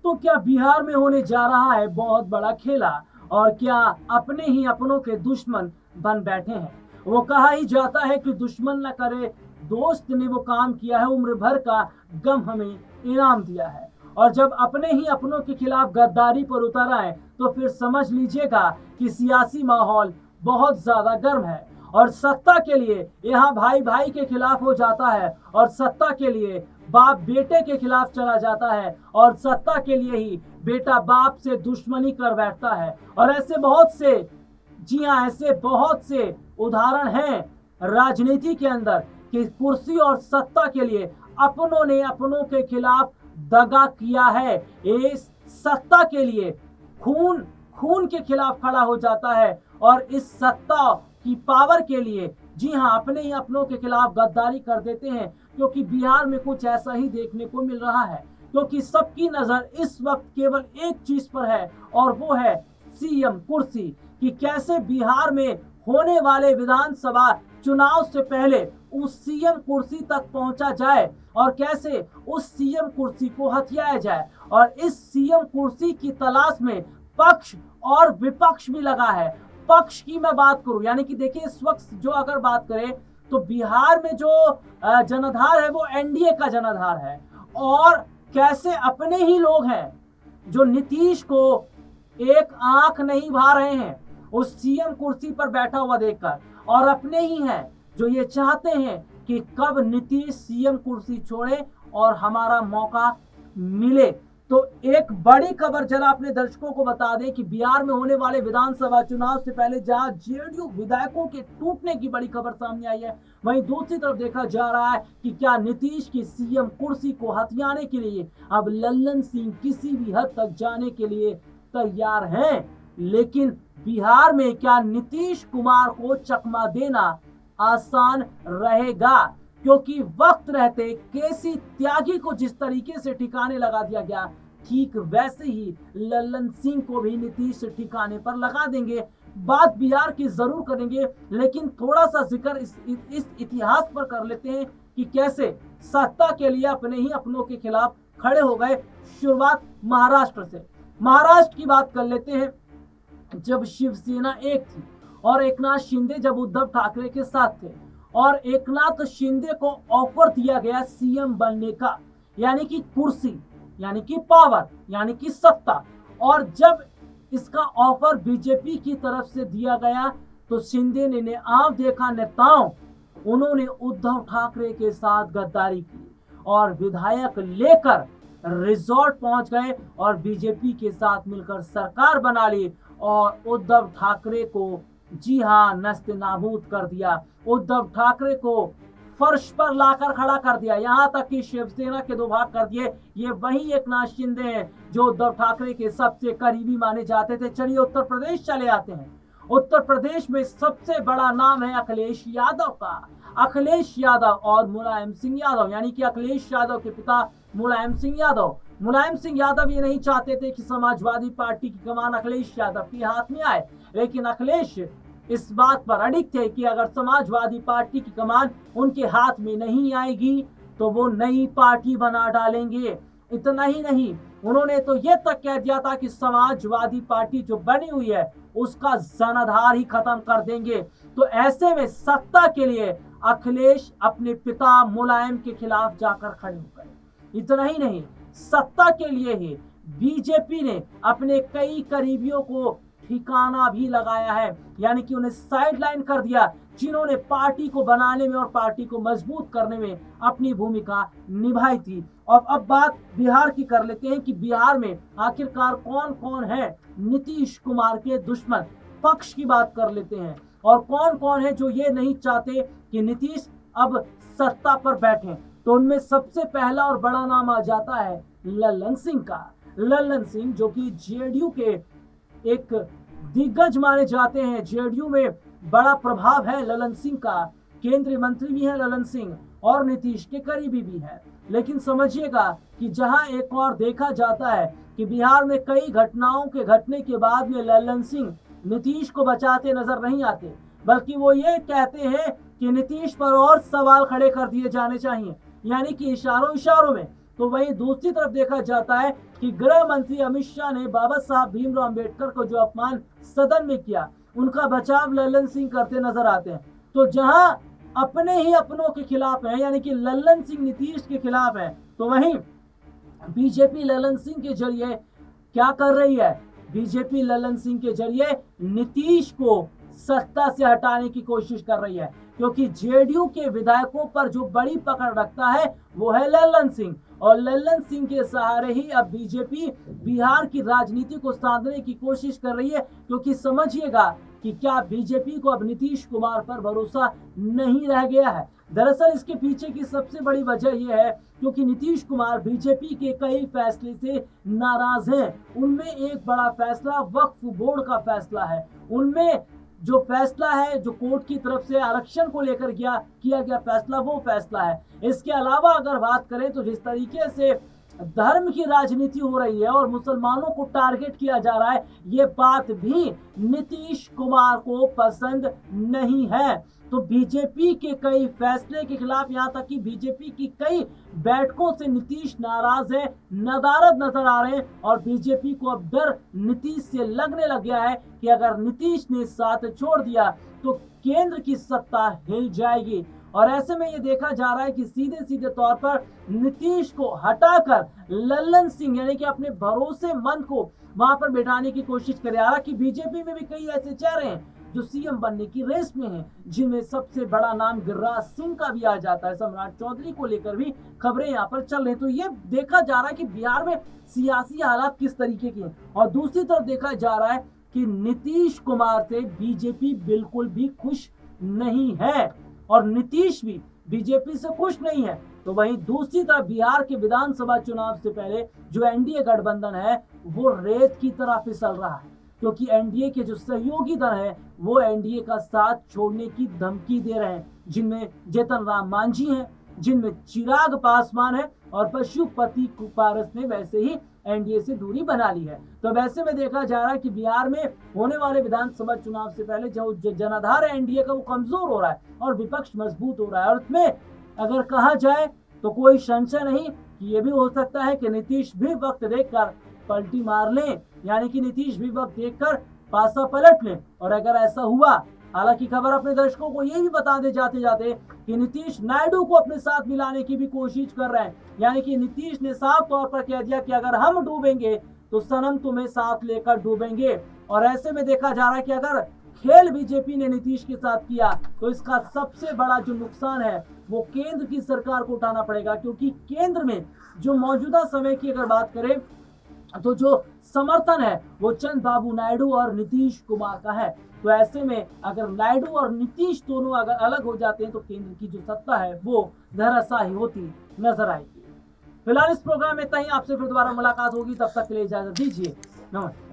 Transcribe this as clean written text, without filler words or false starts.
दोस्तों, क्या बिहार में होने जा रहा है बहुत बड़ा खेला, और क्या अपने ही अपनों के दुश्मन बन बैठे हैं। वो कहा ही जाता है कि दुश्मन न करे, दोस्त ने वो काम किया है, उम्र भर का गम हमें इनाम दिया है। और जब अपने ही अपनों के खिलाफ गद्दारी पर उतर आए तो फिर समझ लीजिएगा कि सियासी माहौल बहुत ज्यादा गर्म है। और सत्ता के लिए यहाँ भाई भाई के खिलाफ हो जाता है, और सत्ता के लिए बाप बेटे के खिलाफ चला जाता है, और सत्ता के लिए ही बेटा बाप से दुश्मनी कर बैठता है। और ऐसे बहुत से, जी हाँ, ऐसे बहुत से उदाहरण हैं राजनीति के अंदर कि कुर्सी और सत्ता के लिए अपनों ने अपनों के खिलाफ दगा किया है। इस सत्ता के लिए खून खून के खिलाफ खड़ा हो जाता है, और इस सत्ता की पावर के लिए, जी हाँ, अपने ही अपनों के खिलाफ गद्दारी कर देते हैं। क्योंकि बिहार में कुछ ऐसा ही देखने को मिल रहा है, क्योंकि सबकी नजर इस वक्त केवल एक चीज पर है, और वो है सीएम कुर्सी। कि कैसे बिहार में होने वाले विधानसभा चुनाव से पहले उस सीएम कुर्सी तक पहुंचा जाए, और कैसे उस सीएम कुर्सी को हथियाया जाए। और इस सीएम कुर्सी की तलाश में पक्ष और विपक्ष भी लगा है। पक्ष की मैं बात करूं, यानी कि देखिए, इस वक्त जो अगर बात करें तो बिहार में जो जनाधार है वो एनडीए का जनाधार है, और कैसे अपने ही लोग हैं जो नीतीश को एक आंख नहीं भा रहे हैं उस सीएम कुर्सी पर बैठा हुआ देखकर, और अपने ही हैं जो ये चाहते हैं कि कब नीतीश सीएम कुर्सी छोड़े और हमारा मौका मिले। तो एक बड़ी खबर जरा अपने दर्शकों को बता दें कि बिहार में होने वाले विधानसभा चुनाव से पहले जहां जेडीयू विधायकों के टूटने की बड़ी खबर सामने आई है, वहीं दूसरी तरफ देखा जा रहा है कि क्या नीतीश की सीएम कुर्सी को हथियाने के लिए अब लल्लन सिंह किसी भी हद तक जाने के लिए तैयार हैं। लेकिन बिहार में क्या नीतीश कुमार को चकमा देना आसान रहेगा? क्योंकि वक्त रहते केसी त्यागी को जिस तरीके से ठिकाने लगा दिया गया, ठीक वैसे ही लल्लन सिंह को भी नीतीश ठिकाने पर लगा देंगे। बात बिहार की जरूर करेंगे, लेकिन थोड़ा सा जिक्र इस इतिहास पर कर लेते हैं कि कैसे सत्ता के लिए अपने ही अपनों के खिलाफ खड़े हो गए। शुरुआत महाराष्ट्र से, महाराष्ट्र की बात कर लेते हैं। जब शिवसेना एक थी और एकनाथ शिंदे जब उद्धव ठाकरे के साथ थे, और एकनाथ शिंदे को ऑफर दिया गया सीएम बनने का, यानी कि कुर्सी, यानी कि पावर, यानी कि सत्ता। और जब इसका ऑफर बीजेपी की तरफ से दिया गया तो शिंदे ने आप देखा नेताओं, उन्होंने उद्धव ठाकरे के साथ गद्दारी की और विधायक लेकर रिजॉर्ट पहुंच गए और बीजेपी के साथ मिलकर सरकार बना ली, और उद्धव ठाकरे को, जी हाँ, नस्ते नाबूद कर दिया। उद्धव ठाकरे को फर्श पर लाकर खड़ा कर दिया, यहां तक कि शिवसेना के दो भाग कर दिए। ये वही एकनाथ शिंदे हैं जो उद्धव ठाकरे के सबसे करीबी माने जाते थे। चलिए उत्तर प्रदेश चले आते हैं। उत्तर प्रदेश में सबसे बड़ा नाम है अखिलेश यादव का। अखिलेश यादव और मुलायम सिंह यादव, यानी कि अखिलेश यादव के पिता मुलायम सिंह यादव। मुलायम सिंह यादव ये नहीं चाहते थे कि समाजवादी पार्टी की कमान अखिलेश यादव के हाथ में आए, लेकिन अखिलेश इस बात पर अडिग थे कि अगर समाजवादी पार्टी की कमान उनके हाथ में नहीं आएगी तो वो नई पार्टी बना डालेंगे। इतना ही नहीं, उन्होंने तो ये तक कह दिया था कि समाजवादी पार्टी जो बनी हुई है उसका जनाधार ही खत्म कर देंगे। तो ऐसे में सत्ता के लिए अखिलेश अपने पिता मुलायम के खिलाफ जाकर खड़े हो गए। इतना ही नहीं, सत्ता के लिए ही बीजेपी ने अपने कई करीबियों को ठिकाना भी लगाया है, यानी कि उन्हें साइडलाइन कर दिया, जिन्होंने पार्टी को बनाने में और पार्टी को मजबूत करने में अपनी भूमिका निभाई थी। और अब बात बिहार की कर लेते हैं कि बिहार में आखिरकार कौन कौन है नीतीश कुमार के दुश्मन। पक्ष की बात कर लेते हैं, और कौन कौन है जो ये नहीं चाहते कि नीतीश अब सत्ता पर बैठे। तो उनमें सबसे पहला और बड़ा नाम आ जाता है लल्लन सिंह का। लल्लन सिंह जो कि जेडीयू के एक दिग्गज माने जाते हैं, जेडीयू में बड़ा प्रभाव है लल्लन सिंह का, केंद्रीय मंत्री भी है लल्लन सिंह और नीतीश के करीबी भी है। लेकिन समझिएगा कि जहां एक और देखा जाता है कि बिहार में कई घटनाओं के घटने के बाद में लल्लन सिंह नीतीश को बचाते नजर नहीं आते, बल्कि वो ये कहते हैं कि नीतीश पर और सवाल खड़े कर दिए जाने चाहिए, यानी कि इशारों इशारों में तो वहीं दूसरी तरफ देखा जाता है कि गृह मंत्री अमित शाह ने बाबा साहब भीमराव अंबेडकर को जो अपमान सदन में किया, उनका बचाव लल्लन सिंह करते नजर आते हैं। तो जहां अपने ही अपनों के खिलाफ है, यानी कि लल्लन सिंह नीतीश के खिलाफ है, तो वहीं बीजेपी लल्लन सिंह के जरिए क्या कर रही है? बीजेपी लल्लन सिंह के जरिए नीतीश को सत्ता से हटाने की कोशिश कर रही है, क्योंकि जेडीयू के विधायकों पर जो बड़ी पकड़ रखता है वो है लल्लन सिंह, और लल्लन सिंह के सहारे ही अब बीजेपी बिहार की राजनीति को सांधने की कोशिश कर रही है। क्योंकि समझिएगा कि क्या बीजेपी को अब नीतीश कुमार पर भरोसा नहीं रह गया है। दरअसल इसके पीछे की सबसे बड़ी वजह यह है क्योंकि नीतीश कुमार बीजेपी के कई फैसले से नाराज हैं। उनमें एक बड़ा फैसला वक्फ बोर्ड का फैसला है। उनमें जो फैसला है, जो कोर्ट की तरफ से आरक्षण को लेकर किया गया फैसला, वो फैसला है। इसके अलावा अगर बात करें तो जिस तरीके से धर्म की राजनीति हो रही है और मुसलमानों को टारगेट किया जा रहा है, ये बात भी नीतीश कुमार को पसंद नहीं है। तो बीजेपी के कई फैसले के खिलाफ, यहाँ तक कि बीजेपी की कई बैठकों से नीतीश नाराज है, नदारद नजर आ रहे हैं, और बीजेपी को अब डर नीतीश से लगने लग गया है कि अगर नीतीश ने साथ छोड़ दिया तो केंद्र की सत्ता हिल जाएगी। और ऐसे में ये देखा जा रहा है कि सीधे सीधे तौर पर नीतीश को हटाकर लल्लन सिंह, यानी कि अपने भरोसेमंद को वहां पर बैठाने की कोशिश करे। हालांकि बीजेपी में भी कई ऐसे चेहरे हैं जो सीएम बनने की रेस में हैं, जिनमें सबसे बड़ा नाम गिरिराज सिंह का भी आ जाता है। सम्राट चौधरी को लेकर भी खबरें यहाँ पर चल रही हैं। तो ये देखा जा रहा है कि बिहार में सियासी हालात किस तरीके के हैं। और दूसरी तरफ देखा जा रहा है कि नीतीश कुमार से बीजेपी बिल्कुल भी खुश नहीं है, और नीतीश भी बीजेपी से खुश नहीं है। तो वहीं दूसरी तरफ बिहार के विधानसभा चुनाव से पहले जो एनडीए गठबंधन है वो रेत की तरह फिसल रहा है, क्योंकि एनडीए के जो सहयोगी दल है वो एनडीए का साथ छोड़ने की धमकी दे रहे हैं, जिनमें जीतन राम मांझी हैं, जिनमें चिराग पासवान है, और पशुपति पारस ने वैसे ही एनडीए से दूरी बना ली है। तो वैसे में देखा जा रहा है कि बिहार में होने वाले विधानसभा चुनाव से पहले जो जनाधार है एनडीए का वो कमजोर हो रहा है और विपक्ष मजबूत हो रहा है। और इसमें अगर कहा जाए तो कोई संशय नहीं कि ये भी हो सकता है कि नीतीश भी वक्त देखकर पलटी मार लें, यानी कि नीतीश भी वक्त देखकर पासा पलट लें। और अगर ऐसा हुआ, हालांकि खबर अपने दर्शकों को ये भी बता दे जाते जाते कि नीतीश नायडू को अपने साथ मिलाने की भी कोशिश कर रहे हैं, यानी कि नीतीश ने साफ तौर पर कह दिया कि अगर हम डूबेंगे तो सनम तुम्हें साथ लेकर डूबेंगे। और ऐसे में देखा जा रहा है कि अगर खेल बीजेपी ने नीतीश के साथ किया तो इसका सबसे बड़ा जो नुकसान है वो केंद्र की सरकार को उठाना पड़ेगा, क्योंकि केंद्र में जो मौजूदा समय की अगर बात करें तो जो समर्थन है वो चंद बाबू नायडू और नीतीश कुमार का है। तो ऐसे में अगर नायडू और नीतीश दोनों अगर अलग हो जाते हैं तो केंद्र की जो सत्ता है वो धराशायी होती नजर आएगी। फिलहाल इस प्रोग्राम में इतना ही। आपसे फिर दोबारा मुलाकात होगी, तब तक के लिए इजाजत दीजिए। नमस्कार।